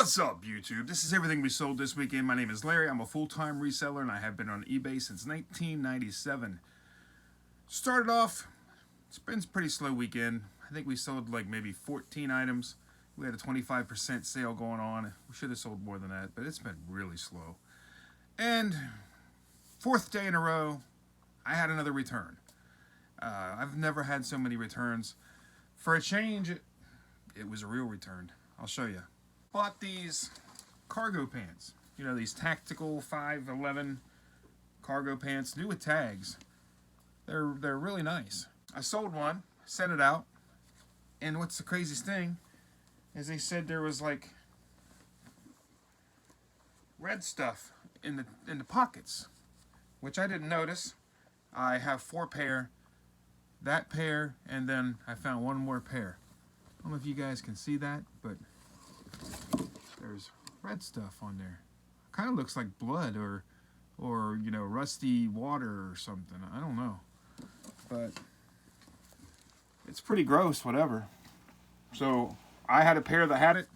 What's up, YouTube? This is everything we sold this weekend. My name is Larry. I'm a full-time reseller, and I have been on eBay since 1997. Started off, it's been a pretty slow weekend. I think we sold like maybe 14 items. We had a 25% sale going on. We should have sold more than that, but it's been really slow. And fourth day in a row, I had another return. I've never had so many returns. For a change, it was a real return. I'll show you. Bought these cargo pants. You know, these tactical 511 cargo pants, new with tags. They're really nice. I sold one, sent it out, and what's the craziest thing is they said there was like red stuff in the pockets, which I didn't notice. I have 4 pair, that pair, and then I found one more pair. I don't know if you guys can see that, but there's red stuff on there. Kind of looks like blood or you know, rusty water or something. I don't know, but it's pretty gross, whatever. So I had a pair that had it,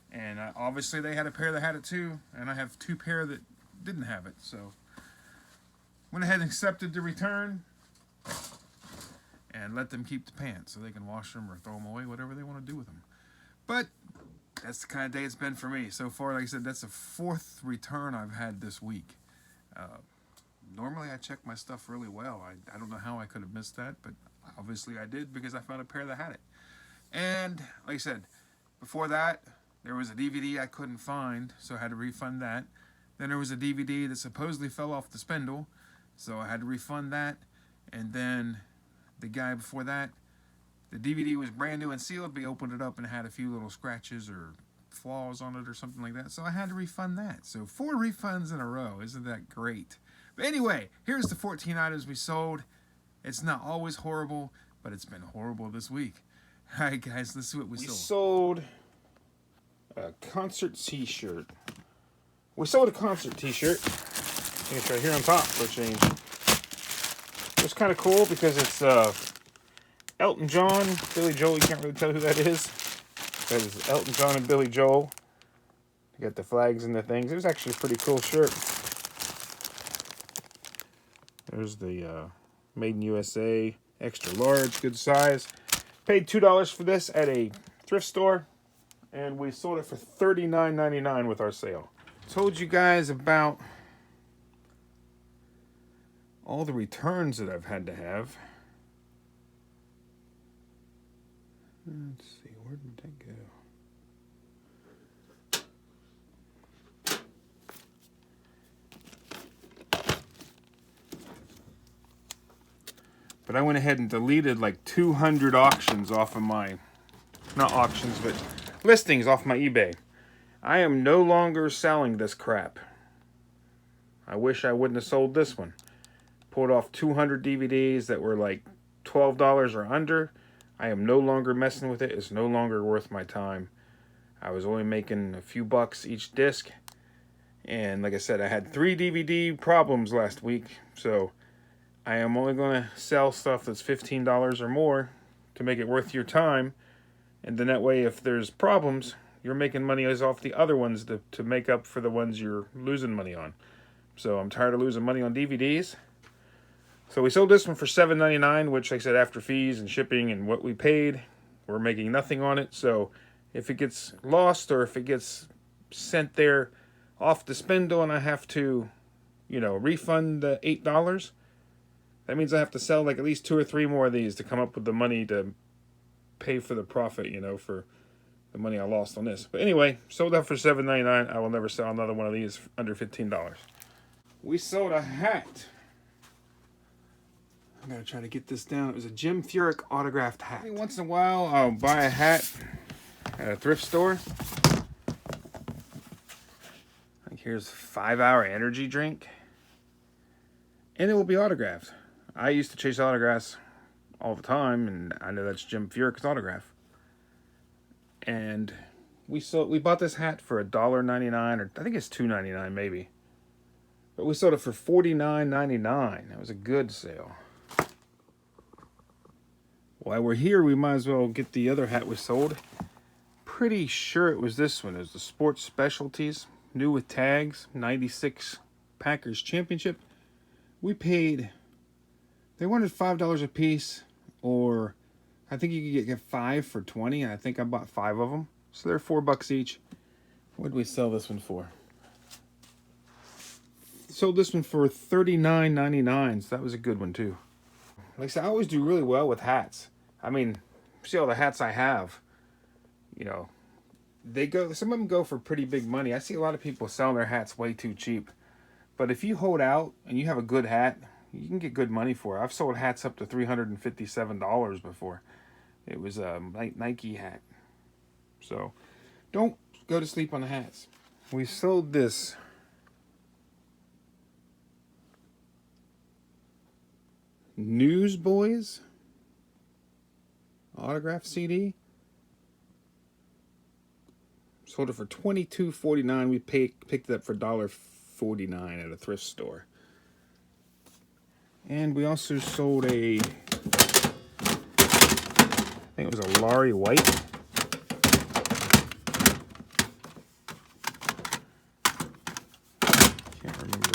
and obviously they had a pair that had it too, and I have 2 pair that didn't have it. So went ahead and accepted the return and let them keep the pants so they can wash them or throw them away, whatever they want to do with them. But that's the kind of day it's been for me. So far, like I said, that's the 4th return I've had this week. Normally I check my stuff really well. I don't know how I could have missed that, but obviously I did because I found a pair that had it. And like I said, before that, there was a DVD I couldn't find, so I had to refund that. Then there was a DVD that supposedly fell off the spindle, so I had to refund that. And then the guy before that, the DVD was brand new and sealed, but he opened it up and had a few little scratches or flaws on it or something like that, so I had to refund that. So 4 refunds in a row. Isn't that great? But anyway, here's the 14 items we sold. It's not always horrible, but it's been horrible this week. All right, guys, let's see what we sold. We sold a concert t-shirt. We sold a concert t-shirt. I think it's right here on top for a change. It's kind of cool because it's Elton John, Billy Joel. You can't really tell who that is. That is Elton John and Billy Joel. You got the flags and the things. It was actually a pretty cool shirt. There's the Made in USA, extra large, good size. Paid $2 for this at a thrift store, and we sold it for $39.99 with our sale. Told you guys about all the returns that I've had to have. Let's see, where did that go? But I went ahead and deleted like 200 auctions off of my, not auctions, but listings off my eBay. I am no longer selling this crap. I wish I wouldn't have sold this one. Pulled off 200 DVDs that were like $12 or under. I am no longer messing with it. It's no longer worth my time. I was only making a few bucks each disc. And like I said, I had 3 DVD problems last week. So I am only going to sell stuff that's $15 or more to make it worth your time. And then that way, if there's problems, you're making money off the other ones to make up for the ones you're losing money on. So I'm tired of losing money on DVDs. So we sold this one for $7.99, which, like I said, after fees and shipping and what we paid, we're making nothing on it. So if it gets lost or if it gets sent there off the spindle and I have to, you know, refund the $8, that means I have to sell like at least 2 or 3 more of these to come up with the money to pay for the profit, you know, for the money I lost on this. But anyway, sold that for $7.99. I will never sell another one of these under $15. We sold a hat. I'm going to try to get this down. It was a Jim Furyk autographed hat. Every once in a while, I'll buy a hat at a thrift store. Like here's 5-hour energy drink. And it will be autographed. I used to chase autographs all the time, and I know that's Jim Furyk's autograph. And we bought this hat for $1.99, or I think it's $2.99 maybe. But we sold it for $49.99. That was a good sale. While we're here, we might as well get the other hat we sold. pretty sure it was this one. It was the Sports Specialties, new with tags, 96 Packers Championship. We paid, they wanted $5 a piece, or I think you could get 5 for 20, and I think I bought 5 of them. So they're $4 each. What did we sell this one for? Sold this one for $39.99, so that was a good one too. Like I said, I always do really well with hats. I mean, see all the hats I have, you know, some of them go for pretty big money. I see a lot of people selling their hats way too cheap. But if you hold out and you have a good hat, you can get good money for it. I've sold hats up to $357 before. It was a Nike hat. So don't go to sleep on the hats. We sold this Newsboys autograph CD. Sold it for $22.49. We picked it up for $1.49 at a thrift store. And we also sold I think it was a Larry White. Can't remember.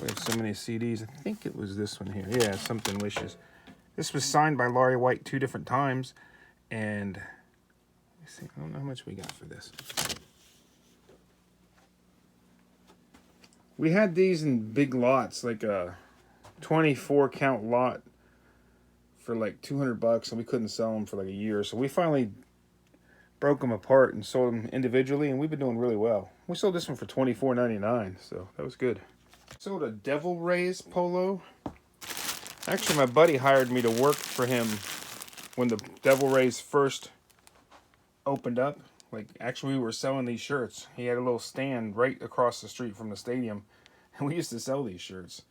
We have so many CDs. I think it was this one here. Yeah, Something Wishes. This was signed by Larry White 2 different times. And let's see, I don't know how much we got for this. We had these in big lots, like a 24 count lot for like $200, and we couldn't sell them for like a year. So we finally broke them apart and sold them individually, and we've been doing really well. We sold this one for $24.99, so that was good. Sold a Devil Rays polo. Actually, my buddy hired me to work for him when the Devil Rays first opened up. Like, actually, we were selling these shirts. He had a little stand right across the street from the stadium, and we used to sell these shirts.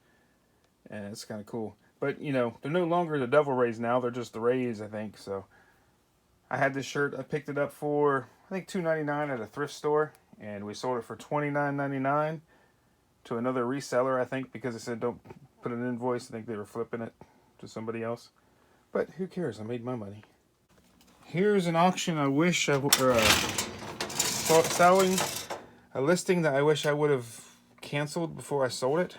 And it's kind of cool. But, you know, they're no longer the Devil Rays now. They're just the Rays, I think. So I had this shirt. I picked it up for, I think, $2.99 at a thrift store. And we sold it for $29.99 to another reseller, I think, because it said don't put an invoice. I think they were flipping it to somebody else. But who cares? I made my money. Here's an auction I wish I were selling. A listing that I wish I would have canceled before I sold it.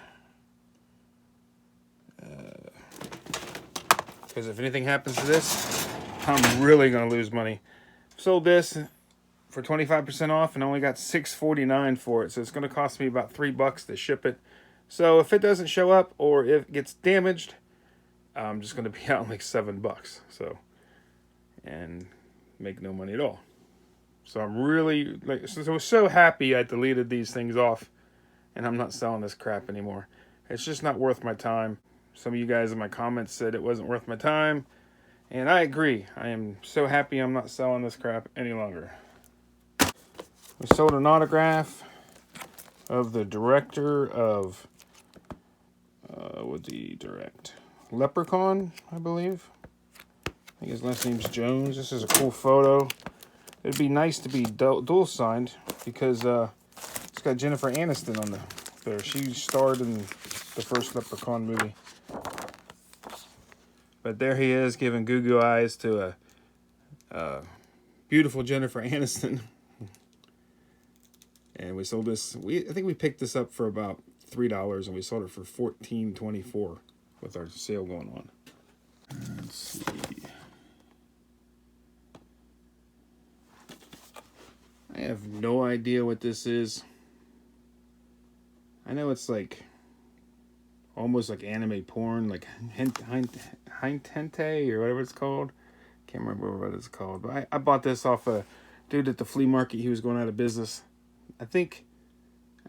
Because if anything happens to this, I'm really going to lose money. Sold this for 25% off and only got $6.49 for it. So it's going to cost me about $3 to ship it. So if it doesn't show up or if it gets damaged, I'm just going to be out like $7. So, and make no money at all. So I'm really I was so happy I deleted these things off, and I'm not selling this crap anymore. It's just not worth my time. Some of you guys in my comments said it wasn't worth my time, and I agree. I am so happy I'm not selling this crap any longer. We sold an autograph of the director of Leprechaun, I believe. I think his last name's Jones. This is a cool photo. It'd be nice to be dual signed because it's got Jennifer Aniston on there. She starred in the first Leprechaun movie. But there he is giving goo-goo eyes to a beautiful Jennifer Aniston. And we sold this. I think we picked this up for about $3, and we sold it for $14.24 with our sale going on. Let's see. I have no idea what this is. I know it's like almost like anime porn, like hentai or whatever it's called. Can't remember what it's called. But I bought this off a dude at the flea market. He was going out of business. I think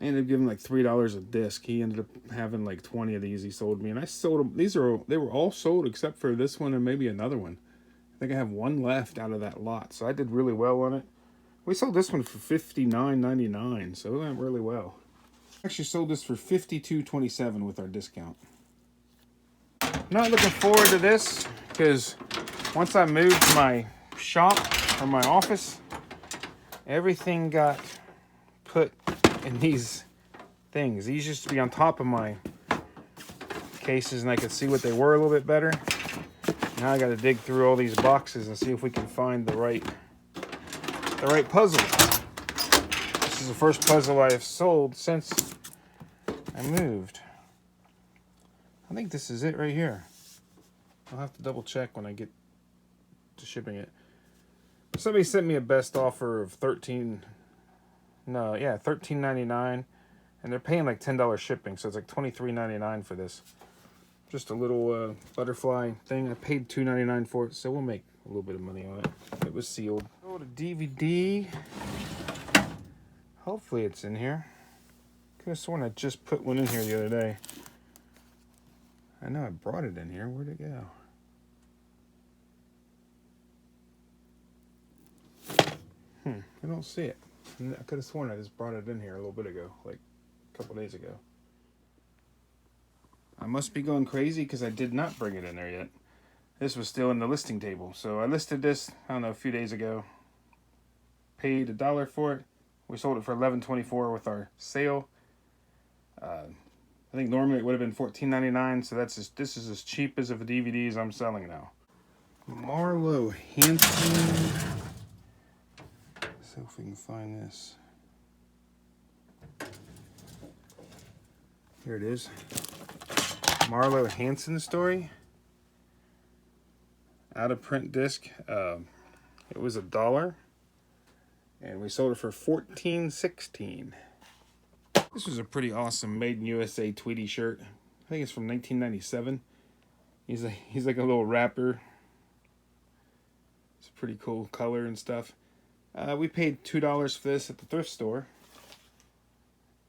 I ended up giving like $3 a disc. He ended up having like 20 of these he sold me. And I sold them. They were all sold except for this one and maybe another one. I think I have one left out of that lot. So I did really well on it. We sold this one for $59.99, so it went really well. Actually sold this for $52.27 with our discount. Not looking forward to this because once I moved my shop or my office, everything got put in these things. These used to be on top of my cases and I could see what they were a little bit better. Now I got to dig through all these boxes and see if we can find the right puzzle. This is the first puzzle I have sold since I moved. I think this is it right here. I'll have to double check when I get to shipping it. Somebody sent me a best offer of $13.99, and they're paying like $10 shipping, so it's like $23.99 for this. Just a little butterfly thing. I paid $2.99 for it, so we'll make a little bit of money on it. It was sealed. Oh, the DVD. Hopefully it's in here. Could have sworn I just put one in here the other day. I know I brought it in here. Where'd it go? I don't see it. I could have sworn I just brought it in here a little bit ago, like a couple days ago. I must be going crazy because I did not bring it in there yet. This was still in the listing table. So I listed this, I don't know, a few days ago. Paid $1 for it. We sold it for $11.24 with our sale. I think normally it would have been $14.99, so this is as cheap as of the DVDs I'm selling now. Marlo Hanson. See if we can find this. Here it is. Marlo Hanson story. Out of print disc. It was $1, and we sold it for $14.16. This was a pretty awesome Made in USA Tweety shirt. I think it's from 1997. He's like a little rapper. It's a pretty cool color and stuff. We paid $2 for this at the thrift store,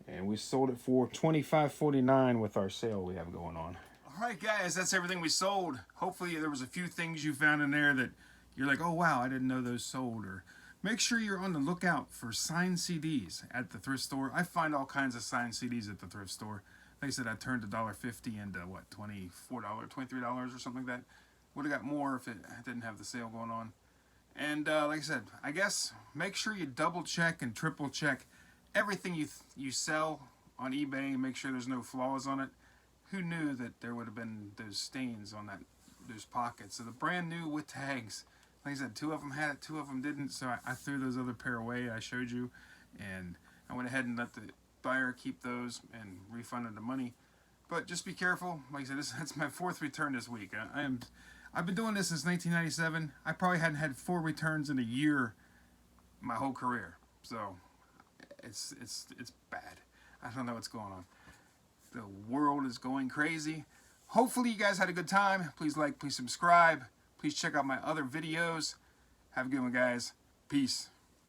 and we sold it for $25.49 with our sale we have going on. All right, guys, that's everything we sold. Hopefully there was a few things you found in there that you're like, oh wow, I didn't know those sold. Or make sure you're on the lookout for signed CDs at the thrift store. I find all kinds of signed CDs at the thrift store. Like I said, I turned $1.50 into what, $24, $23 or something like that. Would have got more if it didn't have the sale going on. And like I said, I guess make sure you double check and triple check everything you sell on eBay. Make sure there's no flaws on it. Who knew that there would have been those stains on those pockets? So the brand new with tags. Like I said, 2 of them had it, 2 of them didn't. So I threw those other pair away I showed you, and I went ahead and let the buyer keep those and refunded the money. But just be careful. Like I said, that's my 4th return this week. I've been doing this since 1997. I probably hadn't had 4 returns in a year my whole career. So it's bad. I don't know what's going on. The world is going crazy. Hopefully you guys had a good time. Please like, please subscribe. Please check out my other videos. Have a good one, guys. Peace.